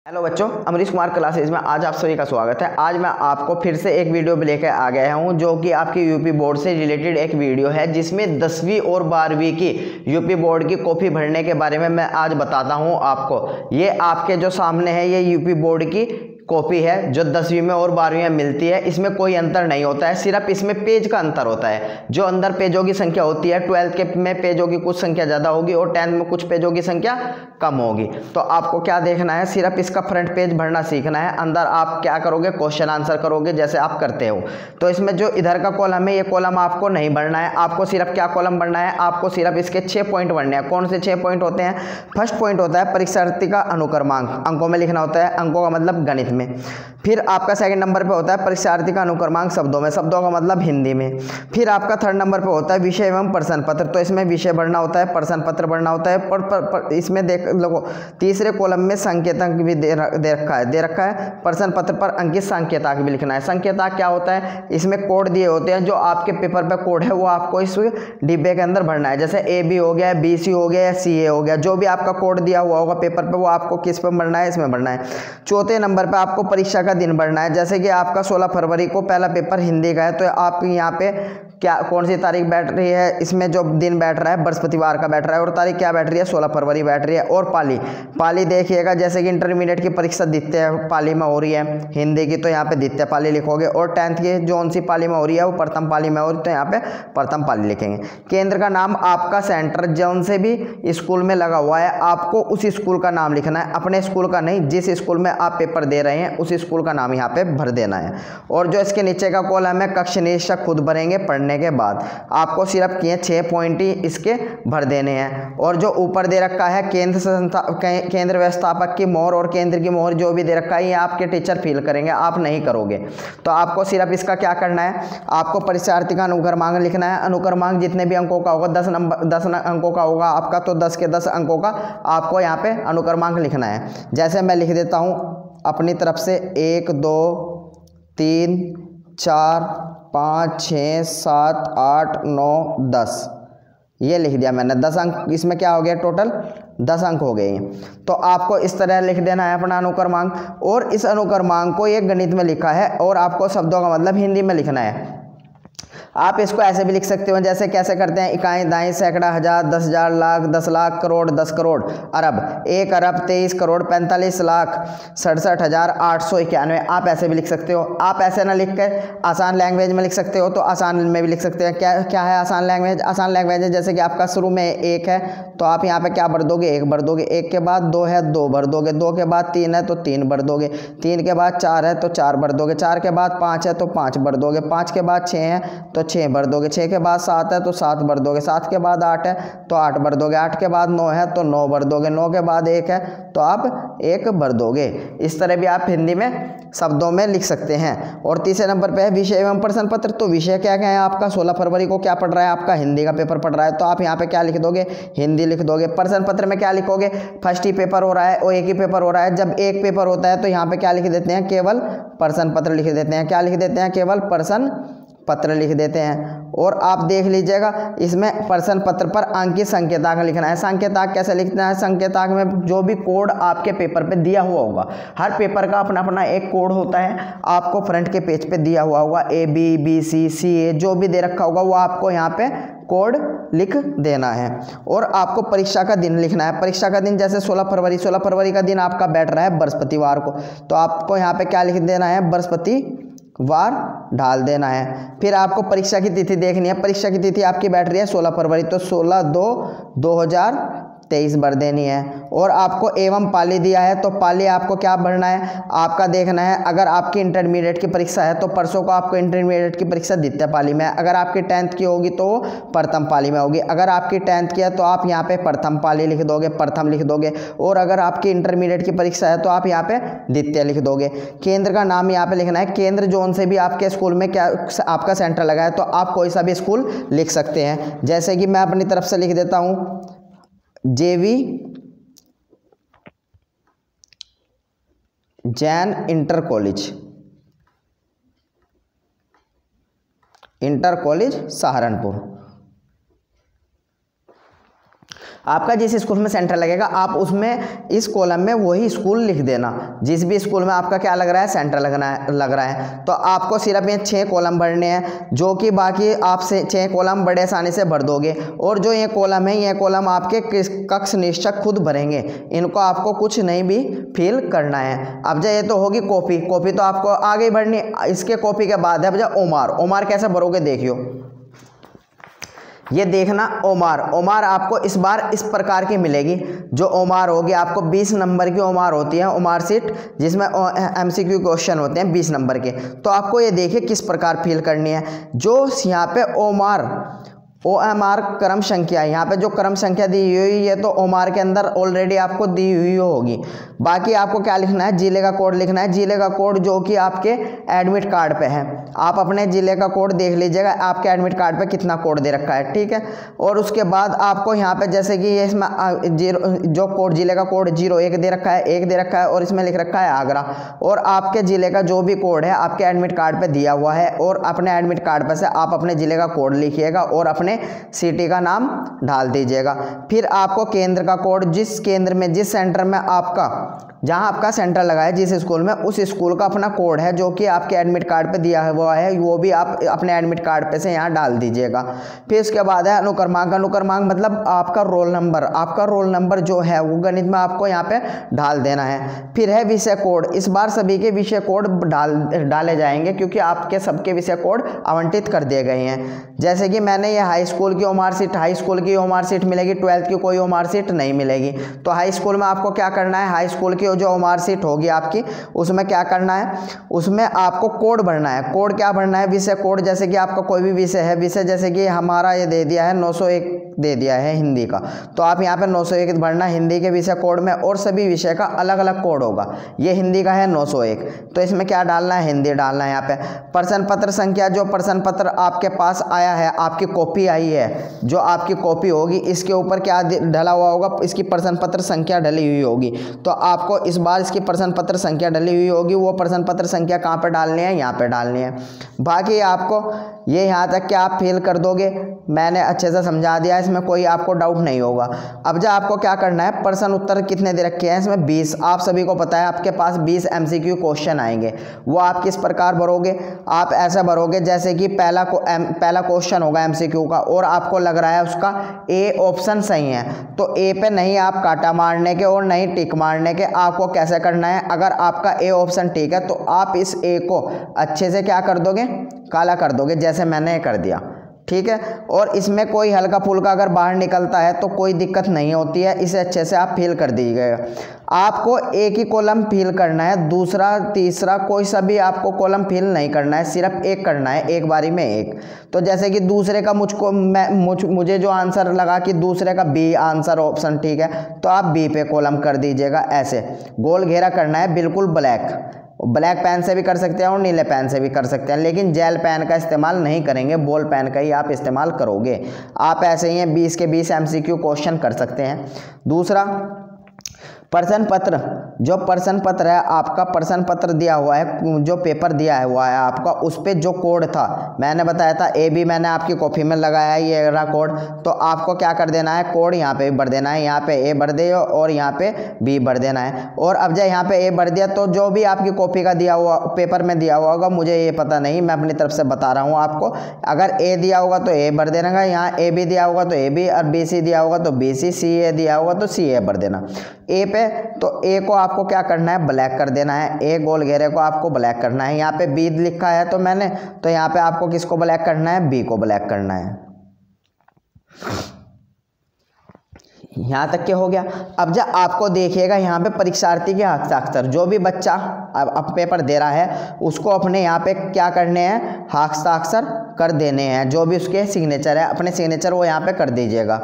Hello बच्चों, Amrish Kumar classes में आज आप सभी का स्वागत है। आज मैं आपको फिर से एक वीडियो लेकर आ गया हूं जो कि आपकी यूपी बोर्ड से रिलेटेड एक वीडियो है, जिसमें 10वीं और 12वीं की यूपी बोर्ड की कॉपी भरने के बारे में मैं आज बताता हूं आपको। ये आपके जो सामने है ये यूपी बोर्ड की कॉपी है जो 10वीं में और 12वीं में मिलती है। इसमें कोई अंतर नहीं होता है, सिर्फ इसमें पेज का अंतर होता है। जो अंदर पेजों की संख्या होती है, 12th के में पेजों की कुछ संख्या ज़्यादा होगी और 10th में कुछ पेजों की संख्या कम होगी। तो आपको क्या देखना है, सिर्फ इसका फ्रंट पेज भरना सीखना है। अंदर आप क्या करोगे, क्वेश्चन आंसर करोगे जैसे आप करते हो। तो इसमें जो इधर का कॉलम है, ये कॉलम आपको नहीं भरना है। आपको सिर्फ क्या कॉलम भरना है, आपको सिर्फ इसके 6 पॉइंट भरने हैं। कौन से 6 पॉइंट होते हैं? फर्स्ट पॉइंट होता है परीक्षार्थी का अनुक्रमांक, अंकों में लिखना होता है, अंकों का मतलब गणित में। फिर आपका सेकंड नंबर पे होता है परीक्षार्थी का अनुक्रमांक शब्दों में, शब्दों का मतलब हिंदी में। फिर आपका थर्ड नंबर पे होता है विषय एवं प्रश्न पत्र, तो इसमें विषय भरना होता है, प्रश्न पत्र भरना होता है। इसमें देख लो तीसरे कॉलम में संकेतांक भी दे रखा है। प्रश्न पत्र पर अंकित संकेतांक भी लिखना है। संकेतांक क्या होता है? इसमें कोड दिए होते हैं, जो आपके पेपर पे कोड है वो आपको इस डिब्बे के अंदर भरना है। जैसे AB हो गया, BC हो गया या CA हो गया, जो भी आपका कोड दिया हुआ होगा पेपर पे वो आपको किस पे भरना है, इसमें भरना है। चौथे नंबर पे आपको परीक्षा का दिन भरना है। जैसे कि आपका 16 फरवरी को पहला पेपर हिंदी का है, तो आप यहाँ पे क्या कौन सी तारीख बैठ रही है, इसमें जो दिन बैठ रहा है बृहस्पतिवार का बैठ रहा है और तारीख क्या बैठ रही है, 16 फरवरी बैठ रही है। और पाली देखिएगा, जैसे कि इंटरमीडिएट की परीक्षा द्वितीय पाली में हो रही है हिंदी की, तो यहाँ पे द्वितीय पाली लिखोगे। और 10th की जो सी पाली में हो रही है वो प्रथम पाली में हो रही है, तो यहाँ पे प्रथम पाली लिखेंगे। केंद्र का नाम, आपका सेंटर जौन से भी स्कूल में लगा हुआ है आपको उस स्कूल का नाम लिखना है, अपने स्कूल का नहीं। जिस स्कूल में आप पेपर दे रहे हैं उस स्कूल का नाम यहाँ पे भर देना है। और जो इसके नीचे का कॉलम है कक्ष निरीक्षक खुद भरेंगे पढ़ने के बाद। आपको सिर्फ किए 6 पॉइंट ही इसके भर देने हैं। और जो ऊपर दे रखा है केंद्र व्यवस्थापक की मोहर और केंद्र की मोहर जो भी दे रखा है, ये आपके टीचर फील करेंगे, आप नहीं करोगे। तो आपको सिर्फ इसका क्या करना है, आपको परीक्षार्थी का अनुक्रमांक लिखना है। अनुक्रमांक जितने भी अंकों का होगा, 10 अंकों का होगा आपका, तो 10 के 10 अंकों का आपको यहाँ पे अनुक्रमांक लिखना है। जैसे मैं लिख देता हूँ अपनी तरफ से 1 2 3 4 5 6 7 8 9 10, ये लिख दिया मैंने। 10 अंक इसमें क्या हो गया, टोटल 10 अंक हो गए। तो आपको इस तरह लिख देना है अपना अनुक्रमांक। और इस अनुक्रमांक को एक गणित में लिखा है और आपको शब्दों का मतलब हिंदी में लिखना है। आप इसको ऐसे भी लिख सकते हो, जैसे कैसे करते हैं, इकाई दाई सैकड़ा हजार 10,000 लाख 10 लाख करोड़ 10 करोड़ अरब 1 अरब 23 करोड़ 45 लाख 67,891। आप ऐसे भी लिख सकते हो। आप ऐसे ना लिख कर आसान लैंग्वेज में लिख सकते हो, तो आसान में भी लिख सकते हैं। क्या है आसान लैंग्वेज? आसान लैंग्वेज है जैसे कि आपका शुरू में 1 है तो आप यहाँ पे क्या भर दोगे, 1 भर दोगे। 1 के बाद 2 है, 2 भर दोगे। 2 के बाद 3 है तो 3 भर दोगे। 3 के बाद 4 है तो 4 भर दोगे। 4 के बाद 5 है तो 5 भर दोगे। 5 के बाद 6 है तो 6 भर दोगे। 6 के बाद 7 है तो 7 भर दोगे। 7 के बाद 8 है तो 8 भर दोगे। 8 के बाद 9 है तो 9 भर दोगे। 9 के बाद 1 है तो आप 1 भर दोगे। इस तरह भी आप हिंदी में शब्दों में लिख सकते हैं। और तीसरे नंबर पे है विषय एवं प्रश्न पत्र। तो विषय क्या क्या है आपका, 16 फरवरी को क्या पढ़ रहा है, आपका हिंदी का पेपर पढ़ रहा है, तो आप यहाँ पे क्या लिख दोगे, हिंदी लिख दोगे। प्रश्न पत्र में क्या लिखोगे, फर्स्ट ही पेपर हो रहा है और एक ही पेपर हो रहा है। जब एक पेपर होता है तो यहाँ पे क्या लिख देते हैं, केवल प्रश्न पत्र लिख देते हैं। क्या लिख देते हैं, केवल प्रश्न पत्र लिख देते हैं। और आप देख लीजिएगा इसमें प्रश्न पत्र पर अंकित संकेतांक लिखना है। संकेतांक कैसे लिखना है, संकेतांक में जो भी कोड आपके पेपर पे दिया हुआ होगा, हर पेपर का अपना अपना एक कोड होता है, आपको फ्रंट के पेज पे दिया हुआ होगा। AB BC CA जो भी दे रखा होगा वो आपको यहाँ पे कोड लिख देना है। और आपको परीक्षा का दिन लिखना है। परीक्षा का दिन जैसे 16 फरवरी का दिन आपका बैठ रहा है बृहस्पतिवार को, तो आपको यहाँ पे क्या लिख देना है, बृहस्पतिवार डाल देना है। फिर आपको परीक्षा की तिथि देखनी है। परीक्षा की तिथि आपकी बैठ रही है 16 फरवरी, तो 16/2/2023 भर देनी है। और आपको एवं पाली दिया है, तो पाली आपको क्या भरना है, आपका देखना है। अगर आपकी इंटरमीडिएट की परीक्षा है तो परसों को आपको इंटरमीडिएट की परीक्षा द्वितीय पाली में है। अगर आपकी 10th की होगी तो प्रथम पाली में होगी। अगर आपकी 10th की है तो आप यहाँ पे प्रथम पाली लिख दोगे, प्रथम लिख दोगे। और अगर आपकी इंटरमीडिएट की परीक्षा है तो आप यहाँ पे द्वितीय लिख दोगे। केंद्र का नाम यहाँ पे लिखना है। केंद्र जोन से भी आपके स्कूल में क्या आपका सेंटर लगा है तो आप कोई सा भी स्कूल लिख सकते हैं। जैसे कि मैं अपनी तरफ से लिख देता हूँ JV Jain inter college Saharanpur. आपका जिस स्कूल में सेंटर लगेगा आप उसमें इस कॉलम में वही स्कूल लिख देना, जिस भी स्कूल में आपका क्या लग रहा है, सेंटर लग रहा है। तो आपको सिर्फ ये 6 कॉलम भरने हैं, जो कि बाकी आप से 6 कॉलम बड़े आसानी से भर दोगे। और जो ये कॉलम है, ये कॉलम आपके कक्ष निरीक्षक खुद भरेंगे, इनको आपको कुछ नहीं भी फिल करना है। अब जो ये तो होगी कॉपी, कॉपी तो आपको आगे ही भरनी। इसके कॉपी के बाद है ओमार। ओमार कैसे भरोगे देखियो, ये देखना ओमार। ओमार आपको इस बार इस प्रकार की मिलेगी। जो ओमार होगी आपको 20 नंबर की ओमार होती है, ओमार सीट, जिसमें MCQ क्वेश्चन होते हैं 20 नंबर के। तो आपको ये देखिए किस प्रकार फिल करनी है। जो यहाँ पे OMR क्रम संख्या, यहाँ पे जो क्रम संख्या दी हुई है तो ओमार के अंदर ऑलरेडी आपको दी हुई होगी। बाकी आपको क्या लिखना है, जिले का कोड लिखना है। जिले का कोड जो कि आपके एडमिट कार्ड पे है, आप अपने जिले का कोड देख लीजिएगा आपके एडमिट कार्ड पे कितना कोड दे रखा है, ठीक है। और उसके बाद आपको यहाँ पे जैसे कि ये इसमें जो कोड, जिले का कोड 01 दे रखा है, 1 दे रखा है, और इसमें लिख रखा है आगरा। और आपके जिले का जो भी कोड है आपके एडमिट कार्ड पे दिया हुआ है, और अपने एडमिट कार्ड पर से आप अपने जिले का कोड लिखिएगा और अपने सिटी का नाम डाल दीजिएगा। फिर आपको केंद्र का कोड, जिस केंद्र में, जिस सेंटर में आपका, जहां आपका सेंटर लगा है जिस स्कूल में, उस स्कूल का अपना कोड है जो कि आपके एडमिट कार्ड पे दिया हुआ है, वो भी आप अपने एडमिट कार्ड पे से यहाँ डाल दीजिएगा। फिर उसके बाद है अनुक्रमांक। अनुक्रमांक मतलब आपका रोल नंबर, आपका रोल नंबर जो है वो गणित में आपको यहाँ पे डाल देना है। फिर है विषय कोड। इस बार सभी के विषय कोड डाले जाएंगे क्योंकि आपके सबके विषय कोड आवंटित कर दिए गए हैं। जैसे कि मैंने ये हाई स्कूल की ओमार सीट, हाई स्कूल की ओमार सीट मिलेगी, 12th की कोई ओमार सीट नहीं मिलेगी। तो हाई स्कूल में आपको क्या करना है, हाई स्कूल की जो ओमार सीट होगी आपकी, उसमें क्या करना है, उसमें आपको कोड भरना है। कोड क्या भरना है, विषय कोड। जैसे कि आपका कोई भी विषय है, विषय जैसे कि हमारा ये दे दिया है 901 दे दिया है हिंदी का, तो आप यहाँ पे 901 भरना हिंदी के विषय कोड में, और सभी विषय का अलग अलग कोड होगा। ये हिंदी का है 901, तो इसमें क्या डालना है, हिंदी डालना है। यहाँ पे प्रश्न पत्र संख्या, जो प्रश्न पत्र आपके पास आया है, आपकी कॉपी आई है, जो आपकी कॉपी होगी इसके ऊपर क्या डला हुआ होगा, इसकी प्रश्न पत्र संख्या डली हुई होगी। तो आपको इस बार इसकी प्रश्न पत्र संख्या डली हुई होगी, वो प्रश्न पत्र संख्या कहाँ पे डालनी है, यहाँ पे डालनी है। बाकी आपको ये यहाँ तक कि आप फिल कर दोगे, मैंने अच्छे से समझा दिया, इसमें कोई आपको डाउट नहीं होगा। अब जो आपको क्या करना है, प्रश्न उत्तर कितने दे रखे हैं इसमें 20, आप सभी को पता है आपके पास 20 MCQ क्वेश्चन आएंगे। वो आप किस प्रकार भरोगे, आप ऐसा भरोगे जैसे कि पहला क्वेश्चन होगा MCQ का, और आपको लग रहा है उसका A ऑप्शन सही है, तो A पे नहीं आप काटा मारने के और नहीं टिक मारने के। आपको कैसे करना है, अगर आपका A ऑप्शन ठीक है तो आप इस A को अच्छे से क्या कर दोगे, काला कर दोगे, जैसे मैंने कर दिया, ठीक है। और इसमें कोई हल्का फुल्का अगर बाहर निकलता है तो कोई दिक्कत नहीं होती है, इसे अच्छे से आप फिल कर दीजिएगा। आपको एक ही कॉलम फिल करना है, दूसरा तीसरा कोई सा भी आपको कॉलम फिल नहीं करना है, सिर्फ एक करना है, एक बारी में एक। तो जैसे कि दूसरे का मुझे जो आंसर लगा कि दूसरे का B आंसर ऑप्शन ठीक है, तो आप B पे कॉलम कर दीजिएगा। ऐसे गोल घेरा करना है, बिल्कुल ब्लैक पेन से भी कर सकते हैं और नीले पेन से भी कर सकते हैं, लेकिन जेल पेन का इस्तेमाल नहीं करेंगे, बॉल पेन का ही आप इस्तेमाल करोगे। आप ऐसे ही 20 के 20 MCQ क्वेश्चन कर सकते हैं। दूसरा प्रश्न पत्र, जो प्रश्न पत्र है आपका, प्रश्न पत्र दिया हुआ है, जो पेपर दिया हुआ है आपका, उस पर जो कोड था मैंने बताया था AB, मैंने आपकी कॉपी में लगाया है ये रहा कोड। तो आपको क्या कर देना है, कोड यहाँ पे भी भर देना है, यहाँ पे A भर दे और यहाँ पे B भर देना है। और अब जब यहाँ पे A भर दिया तो जो भी आपकी कॉपी का दिया हुआ, पेपर में दिया हुआ होगा, मुझे ये पता नहीं, मैं अपनी तरफ से बता रहा हूँ आपको। अगर A दिया होगा तो A भर देना, यहाँ AB दिया होगा तो AB, और BC दिया होगा तो BC, CA दिया होगा तो CA भर देना। A पे तो A को आपको क्या करना है, ब्लैक कर देना है, A गोल घेरे को आपको ब्लैक करना है। यहाँ पे B लिखा है तो मैंने, तो यहाँ पे आपको किसको ब्लैक करना है, B को ब्लैक करना है। यहाँ तक के हो गया। अब जब आपको देखिएगा यहाँ पे परीक्षार्थी के हस्ताक्षर, जो भी बच्चा अब पेपर दे रहा है उसको अपने यहाँ पे क्या करने हैं, हस्ताक्षर कर देने हैं, जो भी उसके सिग्नेचर है, अपने सिग्नेचर वो यहाँ पे कर दीजिएगा।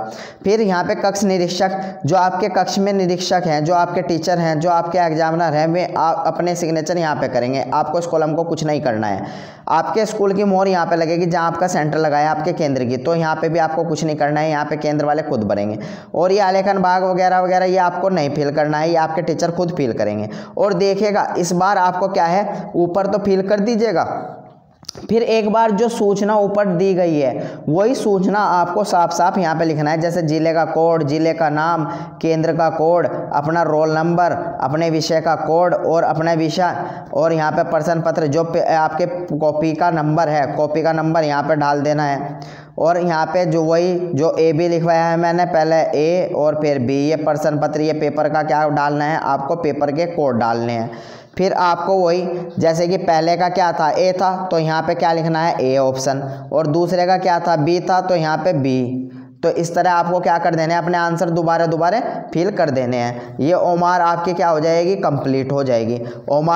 फिर यहाँ पे कक्ष निरीक्षक, जो आपके कक्ष में निरीक्षक हैं, जो आपके टीचर हैं, जो आपके एग्जामिनर हैं, वे अपने सिग्नेचर यहाँ पे करेंगे। आपको इस कॉलम को कुछ नहीं करना है। आपके स्कूल की मोहर यहाँ पे लगेगी जहाँ आपका सेंटर लगाया आपके केंद्र की, तो यहाँ पे भी आपको कुछ नहीं करना है, यहाँ पे केंद्र वाले खुद भरेंगे। और ये आलेखन भाग वगैरह वगैरह ये आपको नहीं फिल करना है, ये आपके टीचर खुद फिल करेंगे। और देखिएगा इस बार आपको क्या है, ऊपर तो फिल कर दीजिएगा, फिर एक बार जो सूचना ऊपर दी गई है वही सूचना आपको साफ साफ यहाँ पे लिखना है, जैसे जिले का कोड, जिले का नाम, केंद्र का कोड, अपना रोल नंबर, अपने विषय का कोड और अपना विषय, और यहाँ पे प्रश्न पत्र जो आपके कॉपी का नंबर है, कॉपी का नंबर यहाँ पे डाल देना है। और यहाँ पे जो वही जो ए बी लिखवाया है मैंने, पहले ए और फिर बी, ये प्रश्न पत्र, ये पेपर का क्या डालना है आपको, पेपर के कोड डालने हैं। फिर आपको वही जैसे कि पहले का क्या था ए था, तो यहाँ पे क्या लिखना है ए ऑप्शन, और दूसरे का क्या था बी था, तो यहाँ पे बी। तो इस तरह आपको क्या कर देने हैं, अपने आंसर दोबारा फिल कर देने हैं। ये ओमार आपकी क्या हो जाएगी, कंप्लीट हो जाएगी। ओमार